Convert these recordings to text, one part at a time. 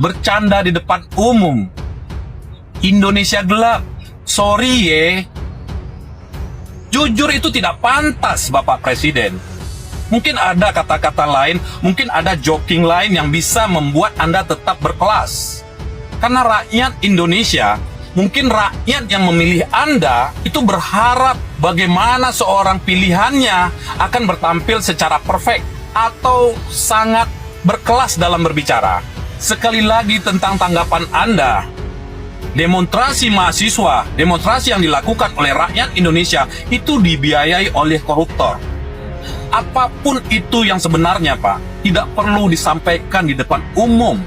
bercanda di depan umum. Indonesia gelap. Sorry ye. Jujur itu tidak pantas, Bapak Presiden. Mungkin ada kata-kata lain, mungkin ada joking lain yang bisa membuat Anda tetap berkelas. Karena rakyat Indonesia, mungkin rakyat yang memilih Anda itu berharap bagaimana seorang pilihannya akan bertampil secara perfect atau sangat berkelas dalam berbicara. Sekali lagi tentang tanggapan Anda, demonstrasi mahasiswa, demonstrasi yang dilakukan oleh rakyat Indonesia itu dibiayai oleh koruptor. Apapun itu yang sebenarnya, Pak, tidak perlu disampaikan di depan umum.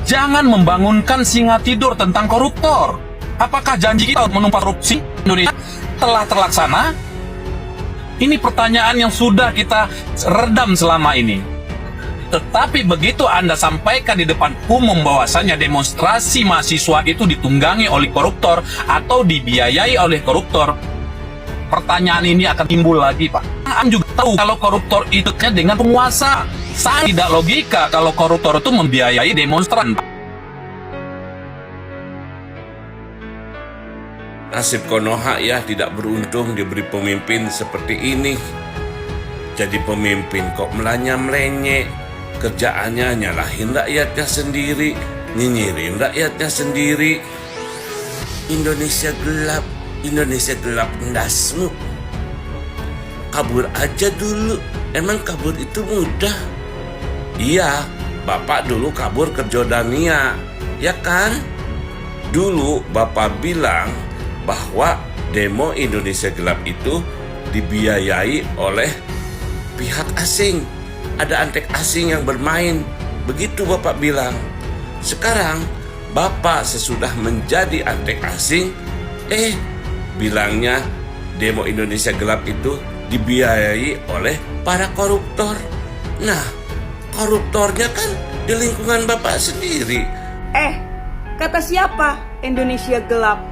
Jangan membangunkan singa tidur tentang koruptor. Apakah janji kita menumpas korupsi Indonesia telah terlaksana? Ini pertanyaan yang sudah kita redam selama ini. Tetapi begitu Anda sampaikan di depan umum bahwasannya demonstrasi mahasiswa itu ditunggangi oleh koruptor atau dibiayai oleh koruptor, pertanyaan ini akan timbul lagi, Pak. Anda juga tahu kalau koruptor itu dengan penguasa. Sangat tidak logika kalau koruptor itu membiayai demonstran. Nasib Konoha ya tidak beruntung diberi pemimpin seperti ini. Jadi pemimpin kok melanya-melenge, kerjaannya nyalahin rakyatnya sendiri, nyinyirin rakyatnya sendiri. Indonesia gelap endasmu. Kabur aja dulu, emang kabur itu mudah? Iya, Bapak dulu kabur ke Jordania, ya kan? Dulu Bapak bilang bahwa demo Indonesia gelap itu dibiayai oleh pihak asing. Ada antek asing yang bermain. Begitu Bapak bilang. Sekarang Bapak sesudah menjadi antek asing, bilangnya demo Indonesia gelap itu dibiayai oleh para koruptor. Nah, koruptornya kan di lingkungan Bapak sendiri. Kata siapa? Indonesia gelap.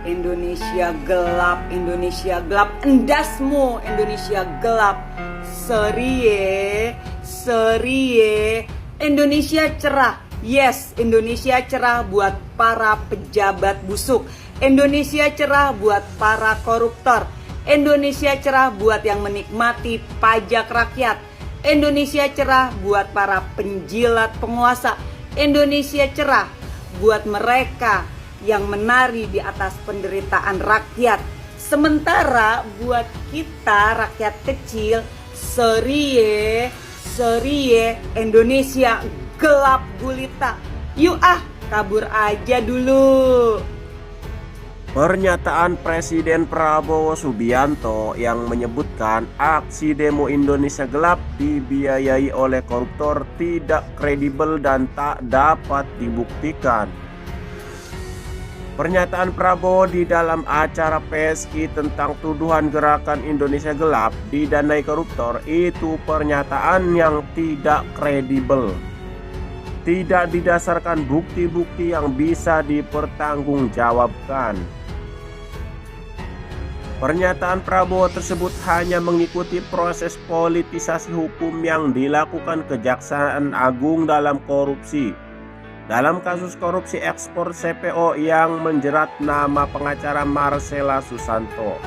Indonesia gelap, Indonesia gelap, endasmu Indonesia gelap. Serie. Indonesia cerah. Yes, Indonesia cerah buat para pejabat busuk. Indonesia cerah buat para koruptor. Indonesia cerah buat yang menikmati pajak rakyat. Indonesia cerah buat para penjilat penguasa. Indonesia cerah buat mereka yang menari di atas penderitaan rakyat. Sementara buat kita rakyat kecil, serie Indonesia gelap gulita. Yuk kabur aja dulu. Pernyataan Presiden Prabowo Subianto yang menyebutkan aksi demo Indonesia gelap dibiayai oleh koruptor tidak kredibel dan tak dapat dibuktikan. Pernyataan Prabowo di dalam acara PSI tentang tuduhan gerakan Indonesia gelap didanai koruptor itu pernyataan yang tidak kredibel. Tidak didasarkan bukti-bukti yang bisa dipertanggungjawabkan. Pernyataan Prabowo tersebut hanya mengikuti proses politisasi hukum yang dilakukan Kejaksaan Agung dalam korupsi. Dalam kasus korupsi ekspor CPO yang menjerat nama pengacara Marcella Susanto.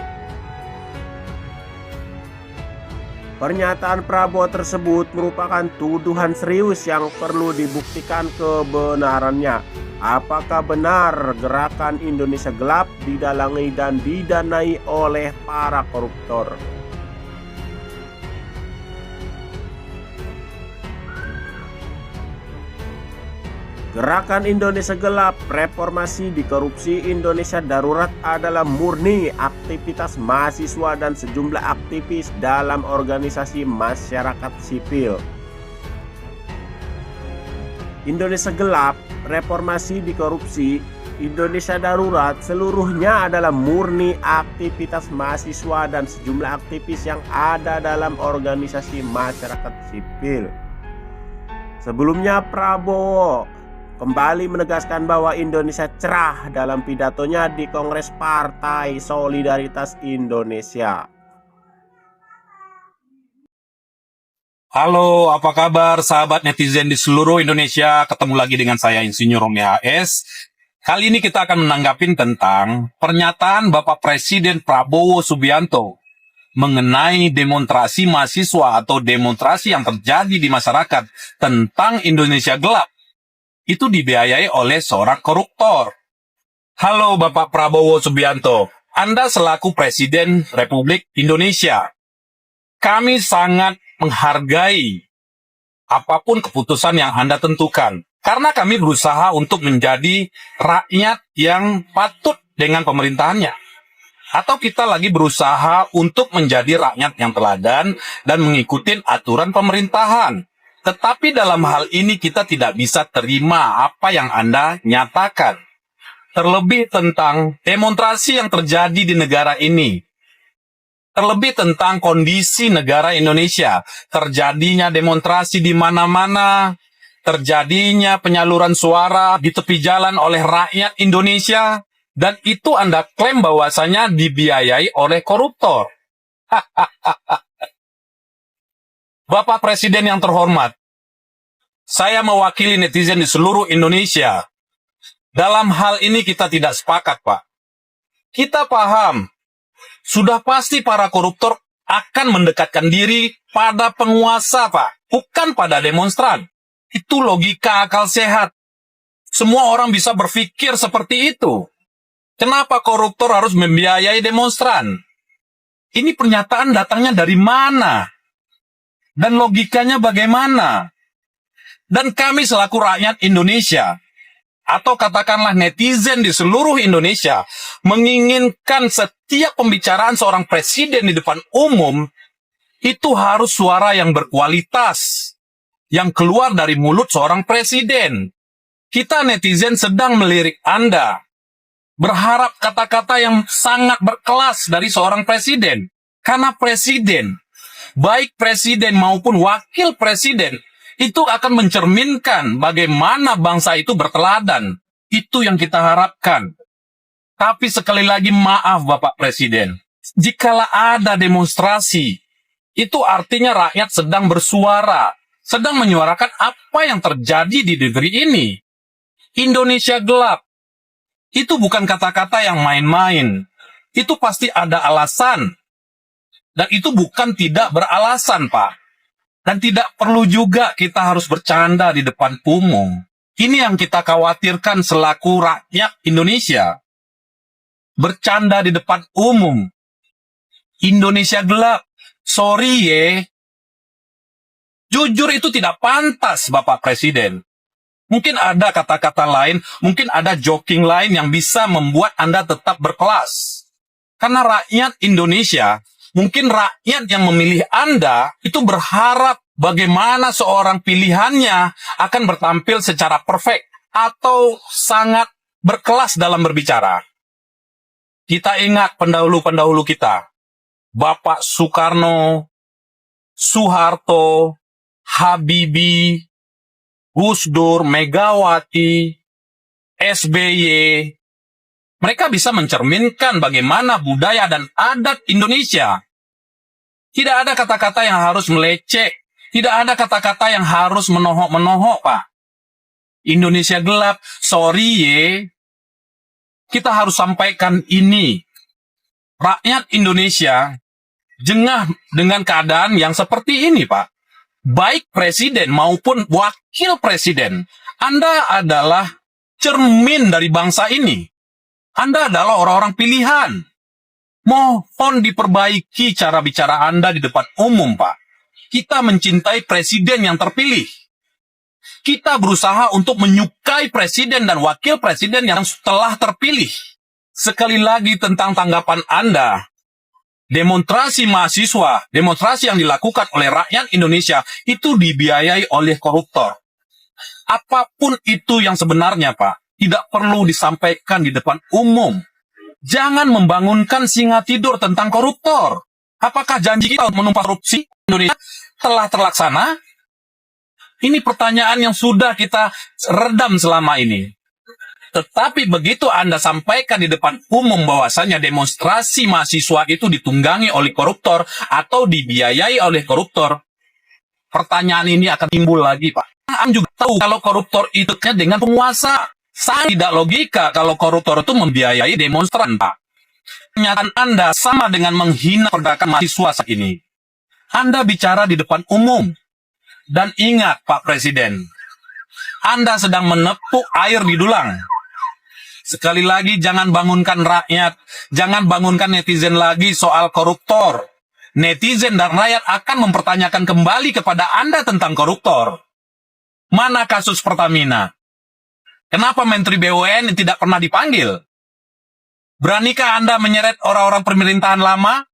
Pernyataan Prabowo tersebut merupakan tuduhan serius yang perlu dibuktikan kebenarannya. Apakah benar gerakan Indonesia gelap didalangi dan didanai oleh para koruptor? Gerakan Indonesia gelap, reformasi di korupsi Indonesia darurat adalah murni aktivitas mahasiswa dan sejumlah aktivis dalam organisasi masyarakat sipil. Indonesia gelap, reformasi di korupsi Indonesia darurat seluruhnya adalah murni aktivitas mahasiswa dan sejumlah aktivis yang ada dalam organisasi masyarakat sipil. Sebelumnya Prabowo kembali menegaskan bahwa Indonesia cerah dalam pidatonya di Kongres Partai Solidaritas Indonesia. Halo, apa kabar sahabat netizen di seluruh Indonesia? Ketemu lagi dengan saya Insinyur Romi HS. Kali ini kita akan menanggapi tentang pernyataan Bapak Presiden Prabowo Subianto mengenai demonstrasi mahasiswa atau demonstrasi yang terjadi di masyarakat tentang Indonesia gelap. Itu dibiayai oleh seorang koruptor. Halo Bapak Prabowo Subianto, Anda selaku Presiden Republik Indonesia. Kami sangat menghargai apapun keputusan yang Anda tentukan. Karena kami berusaha untuk menjadi rakyat yang patut dengan pemerintahannya. Atau kita lagi berusaha untuk menjadi rakyat yang teladan dan mengikuti aturan pemerintahan. Tetapi dalam hal ini kita tidak bisa terima apa yang Anda nyatakan. Terlebih tentang demonstrasi yang terjadi di negara ini. Terlebih tentang kondisi negara Indonesia. Terjadinya demonstrasi di mana-mana. Terjadinya penyaluran suara di tepi jalan oleh rakyat Indonesia. Dan itu Anda klaim bahwasanya dibiayai oleh koruptor. Bapak Presiden yang terhormat, saya mewakili netizen di seluruh Indonesia. Dalam hal ini kita tidak sepakat, Pak. Kita paham, sudah pasti para koruptor akan mendekatkan diri pada penguasa, Pak. Bukan pada demonstran. Itu logika akal sehat. Semua orang bisa berpikir seperti itu. Kenapa koruptor harus membiayai demonstran? Ini pernyataan datangnya dari mana? Dan logikanya bagaimana? Dan kami selaku rakyat Indonesia, atau katakanlah netizen di seluruh Indonesia, menginginkan setiap pembicaraan seorang presiden di depan umum, itu harus suara yang berkualitas, yang keluar dari mulut seorang presiden. Kita netizen sedang melirik Anda, berharap kata-kata yang sangat berkelas dari seorang presiden. Karena presiden, baik presiden maupun wakil presiden, itu akan mencerminkan bagaimana bangsa itu berteladan. Itu yang kita harapkan. Tapi sekali lagi maaf Bapak Presiden, jikalau ada demonstrasi, itu artinya rakyat sedang bersuara, sedang menyuarakan apa yang terjadi di negeri ini. Indonesia gelap. Itu bukan kata-kata yang main-main. Itu pasti ada alasan. Dan itu bukan tidak beralasan, Pak. Dan tidak perlu juga kita harus bercanda di depan umum. Ini yang kita khawatirkan selaku rakyat Indonesia. Bercanda di depan umum. Indonesia gelap. Sorry ye. Jujur itu tidak pantas, Bapak Presiden. Mungkin ada kata-kata lain, mungkin ada joking lain yang bisa membuat Anda tetap berkelas. Karena rakyat Indonesia, mungkin rakyat yang memilih Anda itu berharap bagaimana seorang pilihannya akan bertampil secara perfect atau sangat berkelas dalam berbicara. Kita ingat pendahulu-pendahulu kita. Bapak Soekarno, Soeharto, Habibie, Gus Dur, Megawati, SBY. Mereka bisa mencerminkan bagaimana budaya dan adat Indonesia. Tidak ada kata-kata yang harus meleceh. Tidak ada kata-kata yang harus menohok-menohok, Pak. Indonesia gelap, sorry ye. Kita harus sampaikan ini. Rakyat Indonesia jengah dengan keadaan yang seperti ini, Pak. Baik presiden maupun wakil presiden, Anda adalah cermin dari bangsa ini. Anda adalah orang-orang pilihan. Mohon diperbaiki cara bicara Anda di depan umum, Pak. Kita mencintai presiden yang terpilih. Kita berusaha untuk menyukai presiden dan wakil presiden yang telah terpilih. Sekali lagi tentang tanggapan Anda. Demonstrasi mahasiswa, demonstrasi yang dilakukan oleh rakyat Indonesia itu dibiayai oleh koruptor. Apapun itu yang sebenarnya, Pak, tidak perlu disampaikan di depan umum. Jangan membangunkan singa tidur tentang koruptor. Apakah janji kita menumpas korupsi Indonesia telah terlaksana? Ini pertanyaan yang sudah kita redam selama ini. Tetapi begitu Anda sampaikan di depan umum bahwasanya demonstrasi mahasiswa itu ditunggangi oleh koruptor atau dibiayai oleh koruptor, pertanyaan ini akan timbul lagi, Pak. Anda juga tahu kalau koruptor itu dengan penguasa. Sangat tidak logika kalau koruptor itu membiayai demonstran, Pak. Pernyataan Anda sama dengan menghina pergerakan mahasiswa saat ini. Anda bicara di depan umum. Dan ingat, Pak Presiden, Anda sedang menepuk air di dulang. Sekali lagi, jangan bangunkan rakyat. Jangan bangunkan netizen lagi soal koruptor. Netizen dan rakyat akan mempertanyakan kembali kepada Anda tentang koruptor. Mana kasus Pertamina? Kenapa Menteri BUMN tidak pernah dipanggil? Beranikah Anda menyeret orang-orang pemerintahan lama?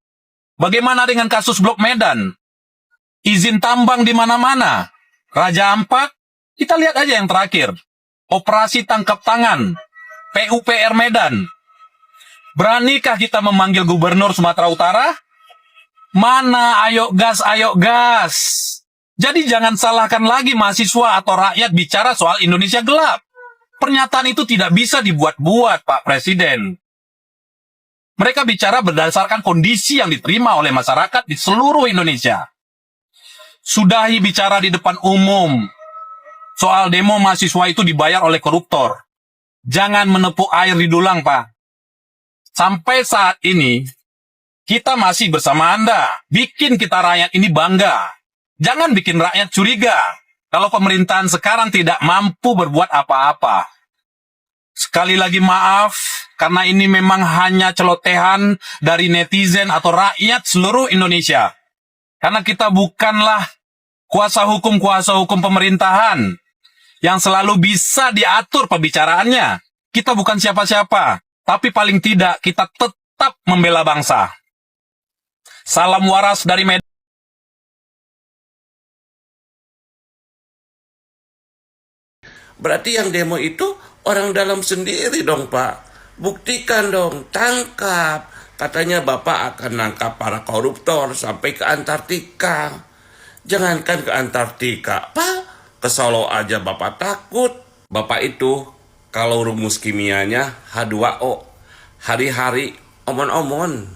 Bagaimana dengan kasus Blok Medan? Izin tambang di mana-mana. Raja Ampat, kita lihat aja yang terakhir. Operasi tangkap tangan. PUPR Medan. Beranikah kita memanggil Gubernur Sumatera Utara? Mana ayo gas, ayo gas. Jadi jangan salahkan lagi mahasiswa atau rakyat bicara soal Indonesia gelap. Pernyataan itu tidak bisa dibuat-buat, Pak Presiden. Mereka bicara berdasarkan kondisi yang diterima oleh masyarakat di seluruh Indonesia. Sudahi bicara di depan umum. Soal demo mahasiswa itu dibayar oleh koruptor. Jangan menepuk air di dulang, Pak. Sampai saat ini, kita masih bersama Anda. Bikin kita rakyat ini bangga. Jangan bikin rakyat curiga kalau pemerintahan sekarang tidak mampu berbuat apa-apa. Sekali lagi maaf, karena ini memang hanya celotehan dari netizen atau rakyat seluruh Indonesia. Karena kita bukanlah kuasa hukum pemerintahan yang selalu bisa diatur pembicaraannya. Kita bukan siapa-siapa, tapi paling tidak kita tetap membela bangsa. Salam waras dari Medan. Berarti yang demo itu orang dalam sendiri dong, Pak. Buktikan dong, tangkap. Katanya Bapak akan nangkap para koruptor sampai ke Antartika. Jangankan ke Antartika, Pak. Ke Solo aja Bapak takut. Bapak itu kalau rumus kimianya H2O. Hari-hari omon-omon.